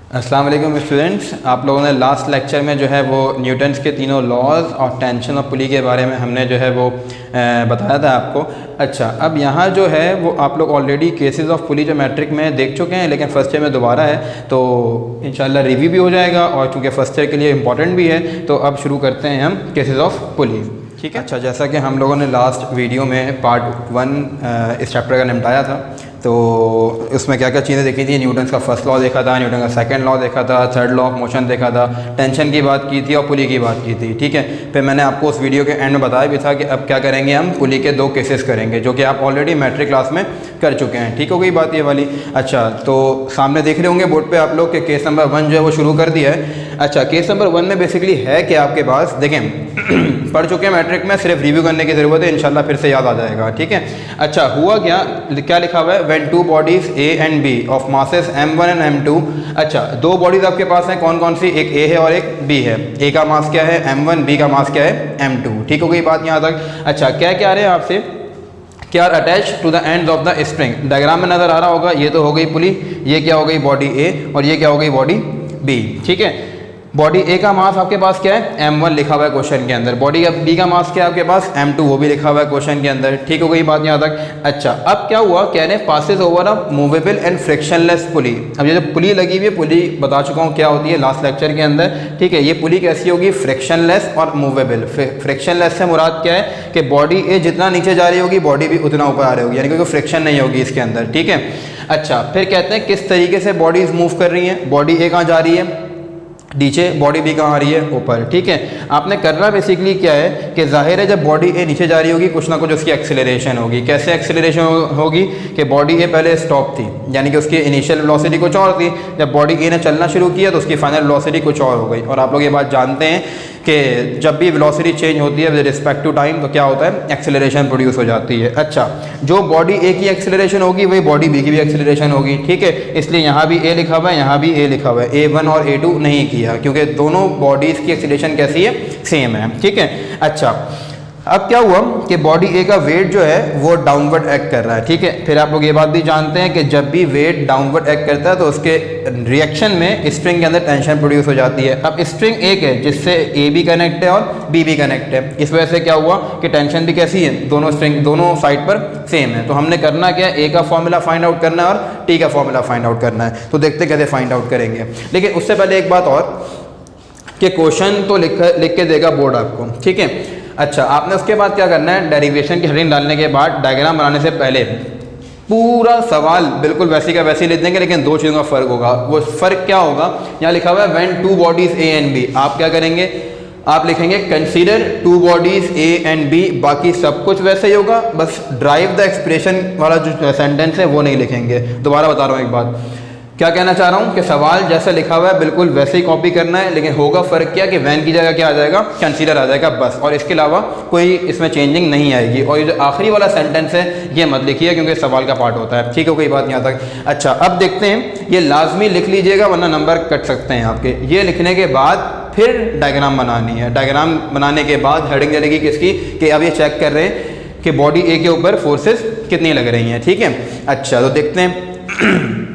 अस्सलाम वालेकुम स्टूडेंट्स, आप लोगों ने लास्ट लेक्चर में जो है वो न्यूटन्स के तीनों लॉज और टेंशन और पुली के बारे में हमने जो है वो बताया था आपको। अच्छा, अब यहाँ जो है वो आप लोग ऑलरेडी केसेस ऑफ पुली जो मैट्रिक में देख चुके हैं, लेकिन फर्स्ट ईयर में दोबारा है तो इंशाल्लाह रिव्यू भी हो जाएगा और चूँकि फर्स्ट ईयर के लिए इम्पॉर्टेंट भी है तो अब शुरू करते हैं हम केसेस ऑफ पुली। ठीक है। अच्छा, जैसा कि हम लोगों ने लास्ट वीडियो में पार्ट 1 इस चैप्टर का निपटाया था तो उसमें क्या क्या चीज़ें देखी थी। न्यूटन्स का फर्स्ट लॉ देखा था, न्यूटन का सेकंड लॉ देखा था, थर्ड लॉ ऑफ मोशन देखा था, टेंशन की बात की थी और पुली की बात की थी। ठीक है। फिर मैंने आपको उस वीडियो के एंड में बताया भी था कि अब क्या करेंगे, हम पुली के 2 केसेस करेंगे जो कि आप ऑलरेडी मैट्रिक क्लास में कर चुके हैं। ठीक हो गई बात ये वाली। अच्छा, तो सामने देख रहे होंगे बोर्ड पर आप लोग के केस नंबर 1 जो है वो शुरू कर दिया है। अच्छा, केस नंबर 1 में बेसिकली है कि आपके पास देखें पढ़ चुके हैं मैट्रिक में, सिर्फ रिव्यू करने की ज़रूरत है, इंशाल्लाह फिर से याद आ जाएगा। ठीक है। अच्छा, हुआ क्या लिखा हुआ है, when 2 bodies A and B of masses M1 and M2। अच्छा, 2 बॉडीज आपके पास हैं, कौन कौन सी, एक A है और एक B है। A का मास क्या है M1, B का मास क्या है M2। ठीक हो गई बात यहाँ तक। अच्छा, क्या कह रहे हैं आपसे, क्या attach to the ends of the spring. Diagram में नजर आ रहा होगा, ये तो हो गई पुली, ये क्या हो गई बॉडी A और ये क्या हो गई बॉडी B। ठीक है। बॉडी A का मास आपके पास क्या है M1 लिखा हुआ है क्वेश्चन के अंदर, बॉडी B का मास क्या है आपके पास M2, वो भी लिखा हुआ है क्वेश्चन के अंदर। ठीक हो गई बात यहाँ तक। अच्छा, अब क्या हुआ, कह रहे हैं passes over a movable and frictionless pulley. अब ये जो पुली लगी हुई है, पुली बता चुका हूँ क्या होती है लास्ट लेक्चर के अंदर। ठीक है। ये पुली कैसी होगी, फ्रिक्शनलेस और मूवेबल। फ्रिक्शनलेस से मुराद क्या है कि बॉडी A जितना नीचे जा रही होगी बॉडी B उतना ऊपर आ रही होगी, यानी कोई फ्रिक्शन नहीं होगी इसके अंदर। ठीक है। अच्छा, फिर कहते हैं किस तरीके से बॉडीज मूव कर रही हैं। बॉडी A कहाँ जा रही है नीचे, बॉडी B कहाँ आ रही है ऊपर। ठीक है। आपने करना बेसिकली क्या है कि जाहिर है जब बॉडी A नीचे जा रही होगी कुछ ना कुछ उसकी एक्सेलरेशन होगी। कैसे एक्सेलरेशन होगी कि बॉडी A पहले स्टॉप थी, यानी कि उसकी इनिशियल वेलोसिटी कुछ और थी, जब बॉडी A ने चलना शुरू किया तो उसकी फाइनल वेलोसिटी कुछ और हो गई। और आप लोग ये बात जानते हैं कि जब भी वेलोसिटी चेंज होती है विद रिस्पेक्ट टू टाइम तो क्या होता है, एक्सेलरेशन प्रोड्यूस हो जाती है। अच्छा, जो बॉडी A की एक्सेलरेशन होगी वही बॉडी B की भी एक्सेलरेशन होगी। ठीक है। इसलिए यहाँ भी A लिखा हुआ है, यहाँ भी A लिखा हुआ है, A1 और A2 नहीं किया क्योंकि दोनों बॉडीज़ की एक्सेलरेशन कैसी है, सेम है। ठीक है। अच्छा, अब क्या हुआ कि बॉडी A का वेट जो है वो डाउनवर्ड एक्ट कर रहा है। ठीक है। फिर आप लोग ये बात भी जानते हैं कि जब भी वेट डाउनवर्ड एक्ट करता है तो उसके रिएक्शन में स्प्रिंग के अंदर टेंशन प्रोड्यूस हो जाती है। अब स्प्रिंग एक है जिससे A भी कनेक्ट है और B भी कनेक्ट है, इस वजह से क्या हुआ कि टेंशन भी कैसी है, दोनों स्प्रिंग दोनों साइड पर सेम है। तो हमने करना क्या है, A का फॉर्मूला फाइंड आउट करना है और T का फॉर्मूला फाइंड आउट करना है। तो देखते कैसे फाइंड आउट करेंगे, लेकिन उससे पहले एक बात और कि क्वेश्चन तो लिख के देगा बोर्ड आपको। ठीक है। अच्छा, आपने उसके बाद क्या करना है, डेरिवेशन की हेडिंग डालने के बाद डायग्राम बनाने से पहले पूरा सवाल बिल्कुल वैसी का वैसी लिख देंगे, लेकिन 2 चीज़ों का फ़र्क होगा। वो फ़र्क क्या होगा, यहाँ लिखा हुआ है when 2 bodies A and B। आप क्या करेंगे, आप लिखेंगे consider 2 bodies A and B, बाकी सब कुछ वैसे ही होगा, बस ड्राइव द एक्सप्रेशन वाला जो सेंटेंस है वो नहीं लिखेंगे। दोबारा बता रहा हूँ एक बात, क्या कहना चाह रहा हूँ कि सवाल जैसा लिखा हुआ है बिल्कुल वैसे ही कॉपी करना है, लेकिन होगा फ़र्क क्या कि वैन की जगह क्या आ जाएगा, कंसीडर आ जाएगा बस, और इसके अलावा कोई इसमें चेंजिंग नहीं आएगी। और ये जो आखिरी वाला सेंटेंस है ये मत लिखिए क्योंकि सवाल का पार्ट होता है। ठीक है, कोई बात यहाँ तक। अच्छा, अब देखते हैं, ये लाजमी लिख लीजिएगा वरना नंबर कट सकते हैं आपके। ये लिखने के बाद फिर डायग्राम बनानी है। डायग्राम बनाने के बाद हेडिंग चलेगी किसकी, कि अब ये चेक कर रहे हैं कि बॉडी A के ऊपर फोर्सेस कितनी लग रही हैं। ठीक है। अच्छा, तो देखते हैं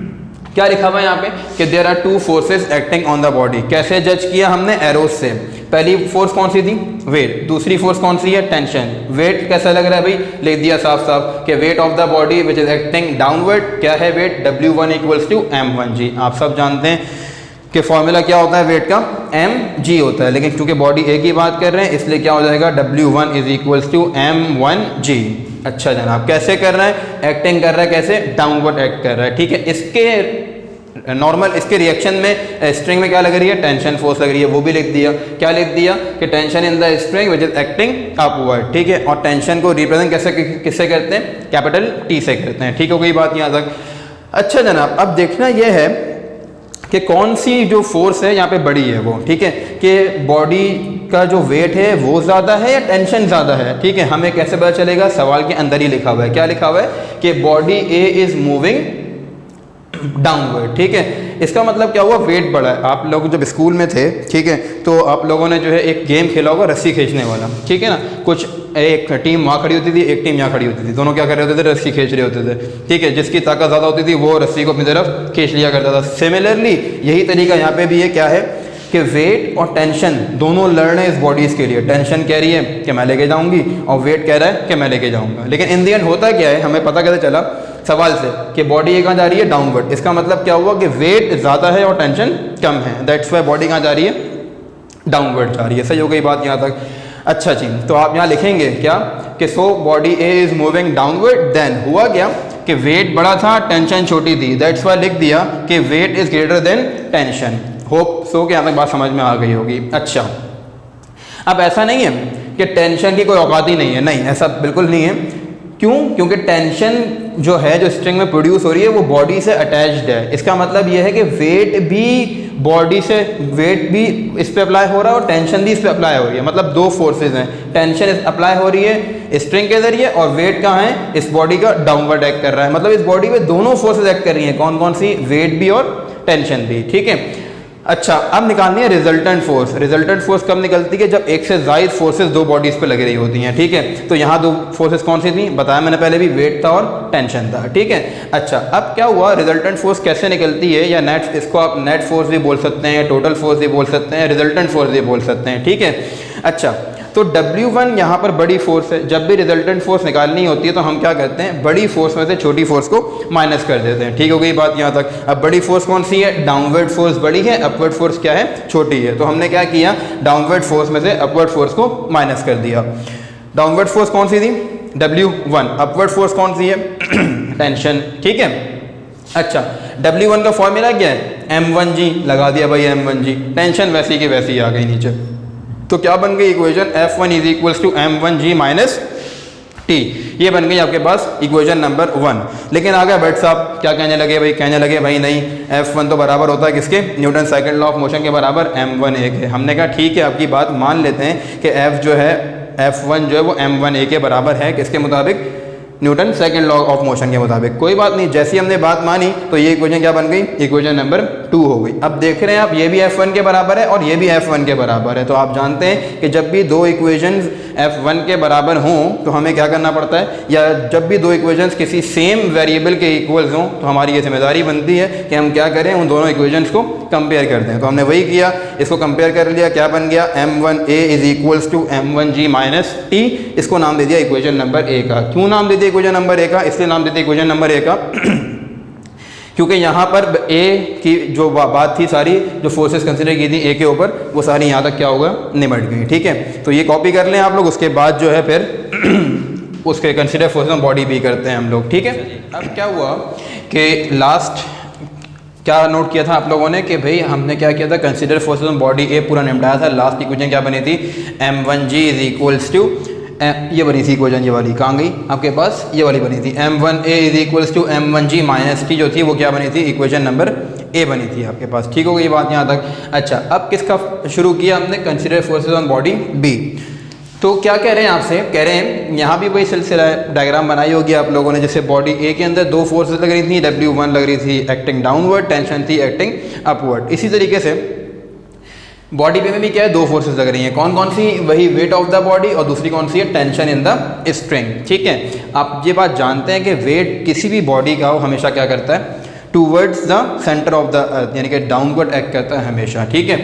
क्या लिखा हुआ है यहाँ पे कि there are 2 forces acting on the body. कैसे जज किया हमने, एरोस से। पहली फोर्स कौन सी थी, वेट। दूसरी फोर्स कौन सी है, टेंशन। वेट कैसा लग रहा है भाई, लिख दिया साफ साफ कि wait of the body which is acting downward, क्या है वेट, W1 = M1 G। आप सब जानते हैं कि फॉर्मूला क्या होता है वेट का, mg होता है, लेकिन चूंकि बॉडी A की बात कर रहे हैं इसलिए क्या हो जाएगा, W1 = M1 G। अच्छा जनाब, कैसे कर रहा है, एक्टिंग कर रहा है, कैसे, डाउनवर्ड एक्ट कर रहा है। ठीक है। इसके नॉर्मल इसके रिएक्शन में स्प्रिंग में क्या लग रही है, टेंशन फोर्स लग रही है, वो भी लिख दिया। क्या लिख दिया कि tension in the spring which is acting upward. ठीक है। और टेंशन को रिप्रेजेंट कैसे किससे करते हैं, कैपिटल T से करते हैं। ठीक हो गई बात यहाँ तक। अच्छा जनाब, अब देखना यह है कि कौन सी जो फोर्स है यहाँ पे बड़ी है वो। ठीक है, कि बॉडी का जो वेट है वो ज़्यादा है या टेंशन ज़्यादा है। ठीक है। हमें कैसे पता चलेगा, सवाल के अंदर ही लिखा हुआ है। क्या लिखा हुआ है कि body A is moving downward. ठीक है। इसका मतलब क्या हुआ, वेट बढ़ा है। आप लोग जब स्कूल में थे, ठीक है, तो आप लोगों ने जो है एक गेम खेला होगा रस्सी खींचने वाला। ठीक है ना, कुछ एक टीम वहाँ खड़ी होती थी, एक टीम यहाँ खड़ी होती थी, दोनों क्या कर रहे होते थे, रस्सी खींच रहे होते थे, ठीक है। जिसकी ताकत ज़्यादा होती थी वो रस्सी को अपनी तरफ खींच लिया करता था। सिमिलरली यही तरीका यहाँ पे भी है, क्या है कि वेट और टेंशन दोनों लड़ रहे हैं इस बॉडीज़ के लिए। टेंशन कह रही है कि मैं लेके जाऊंगी और वेट कह रहा है कि मैं लेके जाऊंगा, लेकिन इन दी एंड होता क्या है, हमें पता कैसे चला सवाल से कि बॉडी ये कहाँ जा रही है, डाउनवर्ड। इसका मतलब क्या हुआ कि वेट ज़्यादा है और टेंशन कम है, दैट्स वाई बॉडी कहाँ जा रही है, डाउनवर्ड जा रही है। सही हो गई बात यहाँ तक। अच्छा जी, तो आप यहाँ लिखेंगे क्या कि so body A is moving downward, then हुआ क्या कि वेट बड़ा था, टेंशन छोटी थी, दैट्स वाई लिख दिया कि weight is greater than tension. Hope so कि यहाँ तक बात समझ में आ गई होगी। अच्छा, अब ऐसा नहीं है कि टेंशन की कोई औकात ही नहीं है, नहीं, ऐसा बिल्कुल नहीं है। क्यों? क्योंकि टेंशन जो है, जो स्ट्रिंग में प्रोड्यूस हो रही है, वो बॉडी से अटैच्ड है। इसका मतलब ये है कि वेट भी बॉडी से, वेट भी इस पे अप्लाई हो रहा है और टेंशन भी इस पे अप्लाई हो रही है। मतलब दो फोर्सेस हैं, टेंशन अप्लाई हो रही है स्ट्रिंग के जरिए और वेट कहाँ है, इस बॉडी का डाउनवर्ड एक्ट कर रहा है। मतलब इस बॉडी में दोनों फोर्सेस एक्ट कर रही हैं। कौन कौन सी? वेट भी और टेंशन भी, ठीक है। अच्छा, अब निकालनी है रिजल्टेंट फोर्स। रिजल्टेंट फोर्स कब निकलती है? जब एक से ज़ायद फोर्सेस दो बॉडीज पे लगी रही होती हैं, ठीक है। तो यहाँ दो फोर्सेस कौन सी थी, बताया मैंने पहले भी, वेट था और टेंशन था, ठीक है। अच्छा, अब क्या हुआ, रिजल्टेंट फोर्स कैसे निकलती है, या नेट, इसको आप नेट फोर्स भी बोल सकते हैं, टोटल फोर्स भी बोल सकते हैं, रिजल्टेंट फोर्स भी बोल सकते हैं, ठीक है। अच्छा, तो W1 यहाँ पर बड़ी फोर्स है। जब भी रिजल्टेंट फोर्स निकालनी होती है तो हम क्या करते हैं, बड़ी फोर्स में से छोटी फोर्स को माइनस कर देते हैं, ठीक हो गई बात यहाँ तक। अब बड़ी फोर्स कौन सी है, डाउनवर्ड फोर्स बड़ी है, अपवर्ड फोर्स क्या है, छोटी है। तो हमने क्या किया, डाउनवर्ड फोर्स में से अपवर्ड फोर्स को माइनस कर दिया। डाउनवर्ड फोर्स कौन सी थी, W1, अपवर्ड फोर्स कौन सी है, टेंशन, ठीक है। अच्छा, W1 का फॉर्मूला क्या है, M1G, लगा दिया भाई M1G, टेंशन वैसी की वैसी आ गई नीचे। तो क्या बन गई equation, F1 is equals to M1G minus T। ये बन गई आपके पास इक्वेशन नंबर 1। लेकिन आगे भट्ट साहब क्या कहने लगे भाई, कहने लगे भाई नहीं, F1 तो बराबर होता है किसके, Newton second law of motion के बराबर M1A के। हमने कहा ठीक है, आपकी बात मान लेते हैं कि F जो है, F1 जो है वो M1A के बराबर है, किसके मुताबिक, Newton second law of motion के मुताबिक। कोई बात नहीं, जैसी हमने बात मानी तो ये इक्वेशन क्या बन गई, इक्वेशन नंबर 2 हो गई। अब देख रहे हैं आप, ये भी F1 के बराबर है और ये भी F1 के बराबर है। तो आप जानते हैं कि जब भी दो इक्वेशंस F1 के बराबर हों तो हमें क्या करना पड़ता है, या जब भी दो इक्वेशंस किसी सेम वेरिएबल के इक्वल्स हों तो हमारी ये जिम्मेदारी बनती है कि हम क्या करें, उन दोनों इक्वेशंस को कंपेयर कर दें। तो हमने वही किया, इसको कंपेयर कर लिया, क्या बन गया, M1A is equals to M1G minus T। इसको नाम दे दिया इक्वेशन नंबर A का। क्यों नाम दे दिया इक्वेशन नंबर A का, इसलिए नाम देते इक्वेशन नंबर A का क्योंकि यहाँ पर A की जो बात थी सारी, जो फोर्सेस कंसिडर की थी A के ऊपर, वो सारी यहाँ तक क्या होगा, निमट गई, ठीक है। तो ये कॉपी कर लें आप लोग, उसके बाद जो है फिर उसके consider forces on body B करते हैं हम लोग, ठीक है। अब क्या हुआ कि लास्ट क्या नोट किया था आप लोगों ने कि भाई हमने क्या किया था, consider forces on body A पूरा निपटाया था। लास्ट इक्वेशन क्या बनी थी, M1G इज इक्वल्स टू, ये बनी थी इक्वेशन, ये वाली कहाँ गई आपके पास, ये वाली बनी थी, M1A is equals to M1G minus T जो थी वो क्या बनी थी, इक्वेशन नंबर A बनी थी आपके पास, ठीक हो गई बात यहाँ तक। अच्छा, अब किसका शुरू किया हमने, consider forces on body B। तो क्या कह रहे हैं आपसे, कह रहे हैं यहाँ भी वही सिलसिला है, डायग्राम बनाई होगी आप लोगों ने, जैसे बॉडी A के अंदर दो फोर्सेस लग रही थी, W1 लग रही थी एक्टिंग डाउनवर्ड, टेंशन थी एक्टिंग अपवर्ड। इसी तरीके से बॉडी पे में भी क्या है, दो फोर्सेस लग रही हैं। कौन कौन सी, वही वेट ऑफ द बॉडी और दूसरी कौन सी है, टेंशन इन द स्ट्रिंग, ठीक है। आप ये बात जानते हैं कि वेट किसी भी बॉडी का हो हमेशा क्या करता है, towards the centre of the earth, यानी कि डाउनवर्ड एक्ट करता है हमेशा, ठीक है।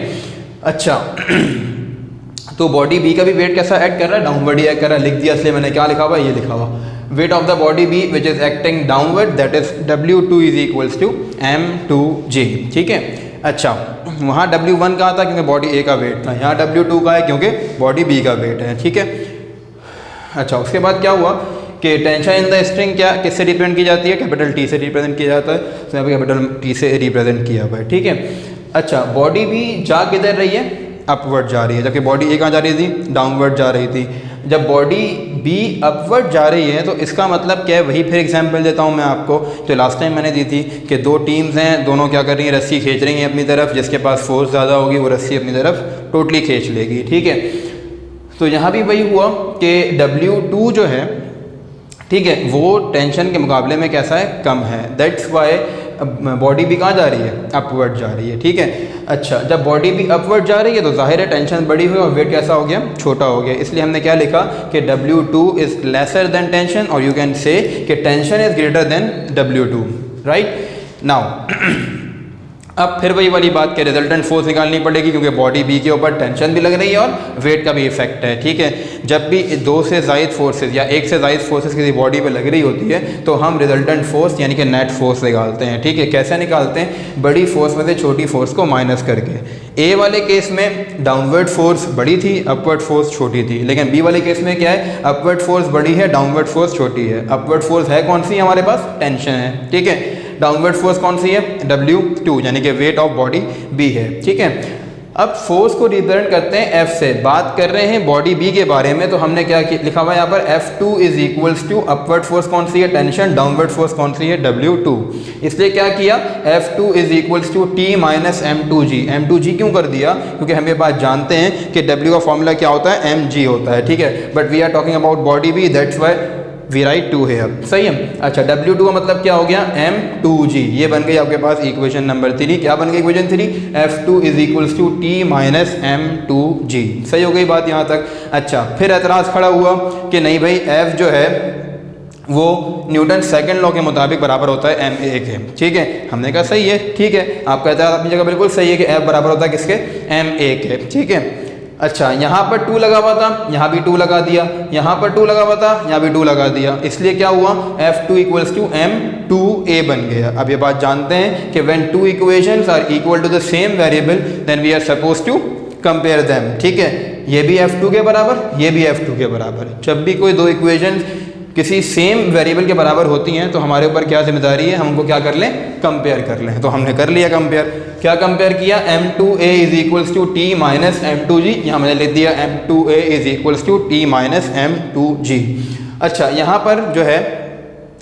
अच्छा तो बॉडी B का भी वेट कैसा एक्ट कर रहा है, डाउनवर्ड ही एक्ट कर रहा है। लिख दिया, इसलिए मैंने क्या लिखा हुआ, ये लिखा हुआ, weight of the body B which is acting downward, that is W2 is equals to M2G, ठीक है। अच्छा, वहाँ W1 का था क्योंकि बॉडी A का वेट था, यहाँ W2 का है क्योंकि बॉडी B का वेट है, ठीक है। अच्छा, उसके बाद क्या हुआ कि टेंशन इन द स्ट्रिंग क्या किससे रिप्रेजेंट की जाती है, कैपिटल T से रिप्रेजेंट किया जाता है, तो यहाँ पे कैपिटल T से रिप्रेजेंट किया हुआ है, ठीक है। अच्छा, बॉडी B जा किधर रही है, अपवर्ड जा रही है, जबकि बॉडी A कहाँ जा रही थी, डाउनवर्ड जा रही थी। जब बॉडी B अपवर्ड जा रही है तो इसका मतलब क्या है, वही फिर एग्जांपल देता हूँ मैं आपको, जो लास्ट टाइम मैंने दी थी कि दो टीम्स हैं, दोनों क्या कर रही हैं, रस्सी खींच रही हैं अपनी तरफ, जिसके पास फोर्स ज़्यादा होगी वो रस्सी अपनी तरफ टोटली खींच लेगी, ठीक है। तो यहाँ भी वही हुआ कि W2 जो है, ठीक है, वो टेंशन के मुकाबले में कैसा है, कम है। दैट्स वाई बॉडी भी कहाँ जा रही है, अपवर्ड जा रही है, ठीक है। अच्छा, जब बॉडी भी अपवर्ड जा रही है तो जाहिर है टेंशन बड़ी हुई और वेट कैसा हो गया, छोटा हो गया। इसलिए हमने क्या लिखा कि W2 is lesser than tension, और यू कैन से कि tension is greater than W2, right. Now अब फिर वही वाली बात के रिजल्टेंट फोर्स निकालनी पड़ेगी, क्योंकि बॉडी बी के ऊपर टेंशन भी लग रही है और वेट का भी इफेक्ट है, ठीक है। जब भी दो से ज़ायद फोर्सेस या एक से ज़ायद फोर्सेस किसी बॉडी पे लग रही होती है तो हम रिजल्टेंट फोर्स यानी कि नेट फोर्स निकालते हैं, ठीक है। कैसे निकालते हैं, बड़ी फोर्स में से छोटी फोर्स को माइनस करके। ए वाले केस में डाउनवर्ड फोर्स बड़ी थी, अपवर्ड फोर्स छोटी थी, लेकिन बी वाले केस में क्या है, अपवर्ड फोर्स बड़ी है, डाउनवर्ड फोर्स छोटी है। अपवर्ड फोर्स है कौन सी, हमारे पास टेंशन है, ठीक है। डाउनवर्ड फोर्स कौन सी है, W2 यानी कि वेट ऑफ बॉडी B है, ठीक है। अब फोर्स को रिप्रेजेंट करते हैं F से, बात कर रहे हैं बॉडी B के बारे में, तो हमने क्या लिखा हुआ है यहाँ पर, F2 is equals to upward force कौन सी है, टेंशन, डाउनवर्ड फोर्स कौन सी है, W2। इसलिए क्या किया, F2 is equals to T minus M2G। M2G क्यों कर दिया, क्योंकि हम ये बात जानते हैं कि W का फॉर्मूला क्या होता है, mg होता है, ठीक है। But we are talking about body B, that's why we write 2 है, सही है। अच्छा, W2 का मतलब क्या हो गया, M2G। ये बन गई आपके पास इक्वेशन नंबर 3। क्या बन गई equation 3, F2 is equals to T minus M2G। सही हो गई बात यहाँ तक। अच्छा, फिर एतराज़ खड़ा हुआ कि नहीं भाई, F जो है वो न्यूटन सेकंड लॉ के मुताबिक बराबर होता है ma के, ठीक है। हमने कहा सही है, ठीक है। आपका एतराज़ अपनी जगह बिल्कुल सही है कि F बराबर होता है किसके, ma के, ठीक है। अच्छा, यहाँ पर 2 लगा हुआ था, यहाँ भी 2 लगा दिया, यहाँ पर 2 लगा हुआ था, यहाँ भी 2 लगा दिया। इसलिए क्या हुआ, F2 इक्वल्स टू M2a बन गया। अब ये बात जानते हैं कि when two equations are equal to the same variable then we are suppose to compare them, ठीक है। ये भी F2 के बराबर, ये भी F2 के बराबर। जब भी कोई दो इक्वेशन किसी सेम वेरिएबल के बराबर होती हैं तो हमारे ऊपर क्या जिम्मेदारी है, हम उनको क्या कर लें, कंपेयर कर लें। तो हमने कर लिया कंपेयर। क्या कंपेयर किया, M2a is equals to T minus M2G। यहाँ मैंने लिख दिया M2a is equals to T minus M2G। अच्छा, यहाँ पर जो है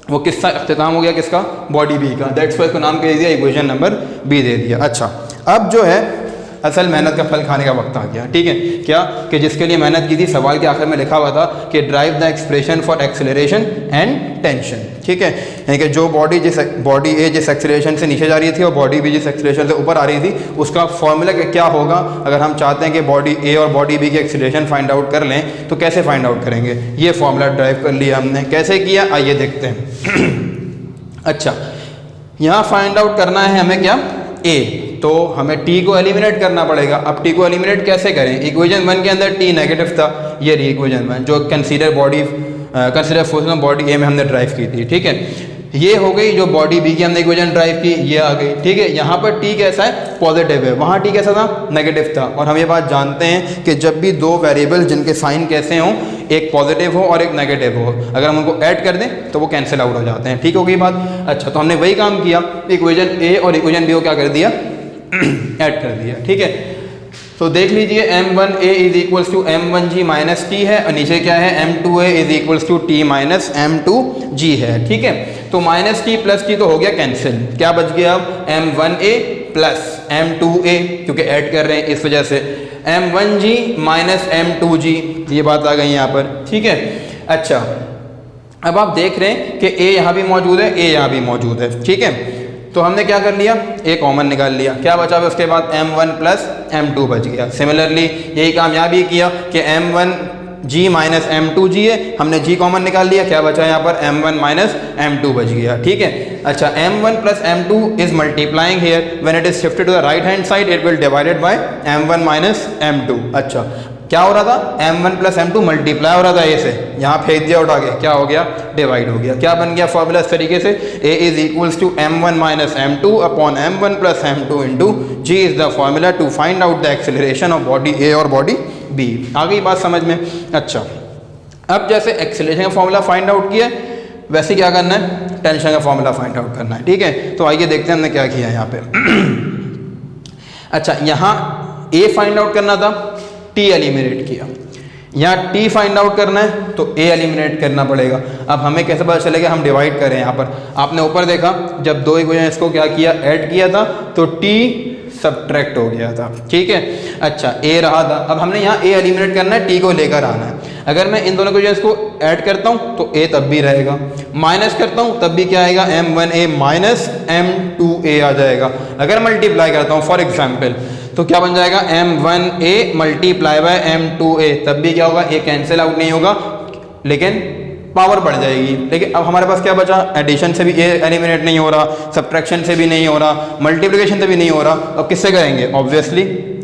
वो किसका अख्तिताम हो गया, किसका, बॉडी B का। दैट्स वाई को नाम दे दिया, इक्वेशन नंबर B दे दिया। अच्छा, अब जो है असल मेहनत का फल खाने का वक्त आ गया, ठीक है। क्या कि जिसके लिए मेहनत की थी, सवाल के आखिर में लिखा हुआ था कि drive the expression for acceleration and tension, ठीक है। यानी कि जो बॉडी A जिस एक्सेलरेशन से नीचे जा रही थी और बॉडी B जिस एक्सेलरेशन से ऊपर आ रही थी, उसका फॉर्मूला क्या होगा। अगर हम चाहते हैं कि बॉडी A और बॉडी B की एक्सेलरेशन फाइंड आउट कर लें तो कैसे फाइंड आउट करेंगे, ये फॉर्मूला ड्राइव कर लिया हमने। कैसे किया, आइए देखते हैं। अच्छा, यहाँ फाइंड आउट करना है हमें क्या, A, तो हमें T को एलिमिनेट करना पड़ेगा। अब T को एलिमिनेट कैसे करें, इक्वेशन 1 के अंदर T नेगेटिव था, ये रही इक्वेशन 1 जो consider force of body A में हमने ड्राइव की थी, ठीक है। ये हो गई जो बॉडी B की हमने इक्वेशन ड्राइव की, ये आ गई, ठीक है। यहाँ पर T कैसा है, पॉजिटिव है, वहाँ T कैसा था, नेगेटिव था। और हम ये बात जानते हैं कि जब भी दो वेरिएबल जिनके साइन कैसे हों, एक पॉजिटिव हो और एक नेगेटिव हो, अगर हम उनको ऐड कर दें तो वो कैंसिल आउट हो जाते हैं, ठीक हो गई बात। अच्छा, तो हमने वही काम किया, इक्वेशन A और इक्वेशन B को क्या कर दिया, ऐड कर दिया, ठीक है। तो देख लीजिए M1a is equals to M1g minus T है, और नीचे क्या है, M2a is equals to T minus M2g है, ठीक है। तो माइनस टी प्लस टी तो हो गया कैंसिल, क्या बच गया अब, M1a प्लस M2a, क्योंकि ऐड कर रहे हैं इस वजह से, M1g माइनस M2g, ये बात आ गई यहाँ पर, ठीक है। अच्छा, अब आप देख रहे हैं कि A यहाँ भी मौजूद है, A यहाँ भी मौजूद है, ठीक है। तो हमने क्या कर लिया, A कॉमन निकाल लिया, क्या बचा, उसके बाद M1 प्लस M2 बच गया। सिमिलरली यही काम यहाँ भी किया कि M1g माइनस M2g है, हमने G कॉमन निकाल लिया, क्या बचा यहाँ पर, M1 माइनस M2 बच गया, ठीक है। अच्छा, M1 plus M2 is multiplying here, when it is shifted to the right hand side it will divided by M1 minus M2। अच्छा, क्या हो रहा था, M1 प्लस M2 मल्टीप्लाई हो रहा था A से, यहाँ फेंक दिया उठा के, क्या हो गया, डिवाइड हो गया। क्या बन गया फॉर्मूला इस तरीके से, A is equals to M1 minus M2 upon M1 plus M2 into G is the formula to find out the acceleration of body A और बॉडी B। आ गई बात समझ में। अच्छा, अब जैसे एक्सेलरेशन का फॉर्मूला फाइंड आउट किया, वैसे क्या करना है, टेंशन का फॉर्मूला फाइंड आउट करना है, ठीक है। तो आइए देखते हैं हमने क्या किया यहाँ पे। अच्छा, यहाँ A फाइंड आउट करना था, T एलिमिनेट किया, यहाँ T फाइंड आउट करना है तो A एलिमिनेट करना पड़ेगा। अब हमें कैसे पता चलेगा, हम डिवाइड करें। यहाँ पर आपने ऊपर देखा, जब दो इक्वेशन इसको क्या किया, ऐड किया था, तो T सब्ट्रैक्ट हो गया था, ठीक है। अच्छा ए रहा था, अब हमने यहाँ ए एलिमिनेट करना है, टी को लेकर आना है। अगर मैं इन दोनों इक्वेशंस को ऐड करता हूँ तो ए तब भी रहेगा, माइनस करता हूँ तब भी क्या आएगा, m1a माइनस m2a आ जाएगा। अगर मल्टीप्लाई करता हूँ फॉर एग्जाम्पल तो क्या बन जाएगा, m1a मल्टीप्लाई बाय m2a, तब भी क्या होगा, ए कैंसिल आउट नहीं होगा लेकिन पावर बढ़ जाएगी। लेकिन अब हमारे पास क्या बचा, एडिशन से भी ए एलिमिनेट नहीं हो रहा, सब्ट्रैक्शन से भी नहीं हो रहा, मल्टीप्लिकेशन से भी नहीं हो रहा, अब किससे करेंगे, ऑब्वियसली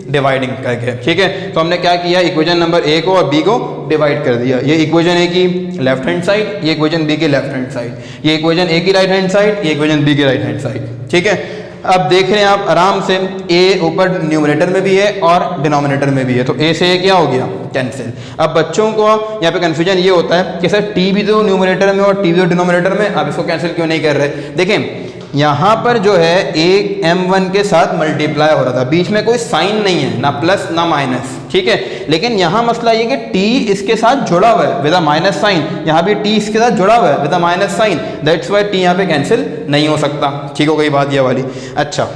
डिवाइडिंग करके, ठीक है। तो हमने क्या किया, इक्वेशन नंबर ए को और बी को डिवाइड कर दिया। ये इक्वेशन ए की लेफ्ट हैंड साइड, ये इक्वेशन बी की लेफ्ट हैंड साइड, ये इक्वेशन ए की राइट हैंड साइड, ये इक्वेशन बी की राइट हैंड साइड, ठीक है। अब देख रहे हैं आप आराम से, ए ऊपर न्यूमरेटर में भी है और डिनोमिनेटर में भी है, तो ए से ए क्या हो गया, कैंसिल। अब बच्चों को यहाँ पे कन्फ्यूजन ये होता है कि सर टी भी तो न्यूमरेटर में और टी भी तो डिनोमिनेटर में, आप इसको कैंसिल क्यों नहीं कर रहे। देखें यहाँ पर जो है एक m1 के साथ मल्टीप्लाई हो रहा था, बीच में कोई साइन नहीं है, ना प्लस ना माइनस, ठीक है। लेकिन यहाँ मसला ये कि t इसके साथ जुड़ा हुआ है विद अ माइनस साइन, यहाँ भी t इसके साथ जुड़ा हुआ है with a minus sign, that's why t यहाँ पे कैंसिल नहीं हो सकता, ठीक हो गई बात ये वाली। अच्छा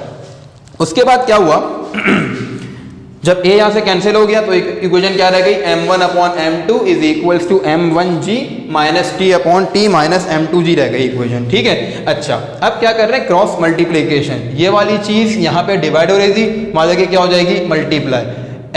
उसके बाद क्या हुआ, जब a यहाँ से कैंसिल हो गया तो इक्वेशन क्या रह गई, m1 upon m2 is equals to m1g minus t upon t minus m2g रह गई इक्वेशन, ठीक है। अच्छा अब क्या कर रहे हैं, क्रॉस मल्टीप्लिकेशन, ये वाली चीज यहाँ पे डिवाइड हो रही थी, मतलब कि क्या हो जाएगी, मल्टीप्लाई।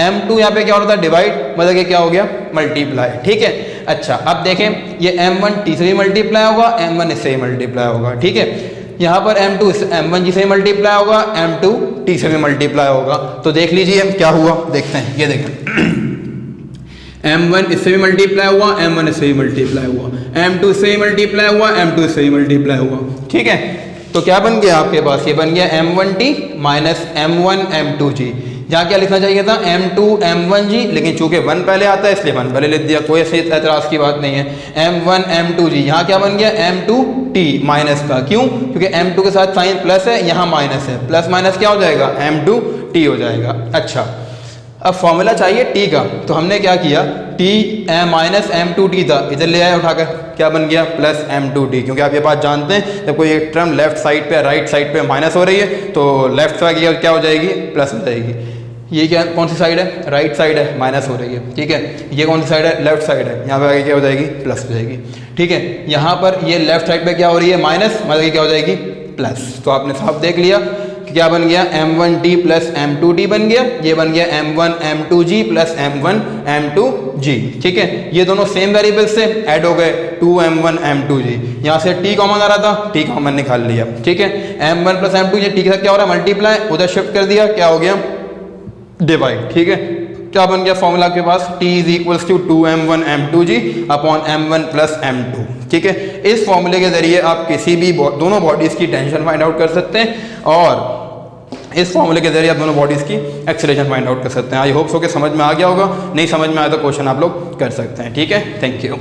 m2 यहाँ पे क्या हो रहा था, डिवाइड, मतलब कि क्या हो गया, मल्टीप्लाई, ठीक है। अच्छा अब देखें ये m1 t से भी मल्टीप्लाई होगा, m1 इससे ही मल्टीप्लाई होगा, ठीक है। यहाँ पर m2 m1 जी से मल्टीप्लाई होगा, m2 t से भी मल्टीप्लाई होगा, तो देख लीजिए क्या हुआ, देखते हैं, ये देखें m1 इससे भी मल्टीप्लाई हुआ, m1 इससे भी मल्टीप्लाई हुआ, m2 इससे भी मल्टीप्लाई हुआ, m2 इससे भी मल्टीप्लाई हुआ, ठीक है। तो क्या बन गया आपके पास, ये बन गया m1t माइनस m1 m2g। यहाँ क्या लिखना चाहिए था, m2 m1g, लेकिन चूंकि 1 पहले आता है इसलिए 1 पहले लिख दिया, कोई ऐसी एतराज की बात नहीं है। m1 m2g, यहाँ क्या बन गया, m2t माइनस का, क्यों, क्योंकि m2 के साथ साइन प्लस है, यहाँ माइनस है, प्लस माइनस क्या हो जाएगा, m2t हो जाएगा। अच्छा अब फॉर्मूला चाहिए t का, तो हमने क्या किया, t माइनस m2t था, इधर ले आया उठाकर, क्या बन गया, प्लस m2t, क्योंकि आप ये बात जानते हैं जब कोई एक टर्म लेफ्ट साइड पे राइट साइड पे माइनस हो रही है तो लेफ्ट साइड क्या हो जाएगी, प्लस हो जाएगी। ये क्या कौन सी साइड है, राइट साइड है, माइनस हो रही है, ठीक है। ये कौन सी साइड है, लेफ्ट साइड है, यहाँ पे आगे क्या हो जाएगी, प्लस हो जाएगी, ठीक है। यहाँ पर ये लेफ्ट साइड पे क्या हो रही है, माइनस, मतलब क्या हो जाएगी, प्लस। तो आपने साफ देख लिया कि क्या बन गया, m1t प्लस m2t बन गया, ये बन गया m1 m2g plus m1 m2g, ठीक है। ये दोनों सेम वेरिएबल से ऐड हो गए, 2m1 m2g, यहाँ से t कॉमन आ रहा था, t कॉमन निकाल लिया, ठीक है। m1 प्लस m2g, t के साथ क्या हो रहा है, मल्टीप्लाई, उधर शिफ्ट कर दिया, क्या हो गया, डिवाइड, ठीक है। क्या बन गया फॉर्मूला के पास, t is equals to 2m1 m2g upon m1 plus m2, ठीक है। इस फॉर्मूले के जरिए आप किसी भी दोनों बॉडीज की टेंशन फाइंड आउट कर सकते हैं और इस फॉर्मूले के जरिए आप दोनों बॉडीज की एक्सेलरेशन फाइंड आउट कर सकते हैं। आई होप सो कि समझ में आ गया होगा, नहीं समझ में आया तो क्वेश्चन आप लोग कर सकते हैं, ठीक है। Thank you.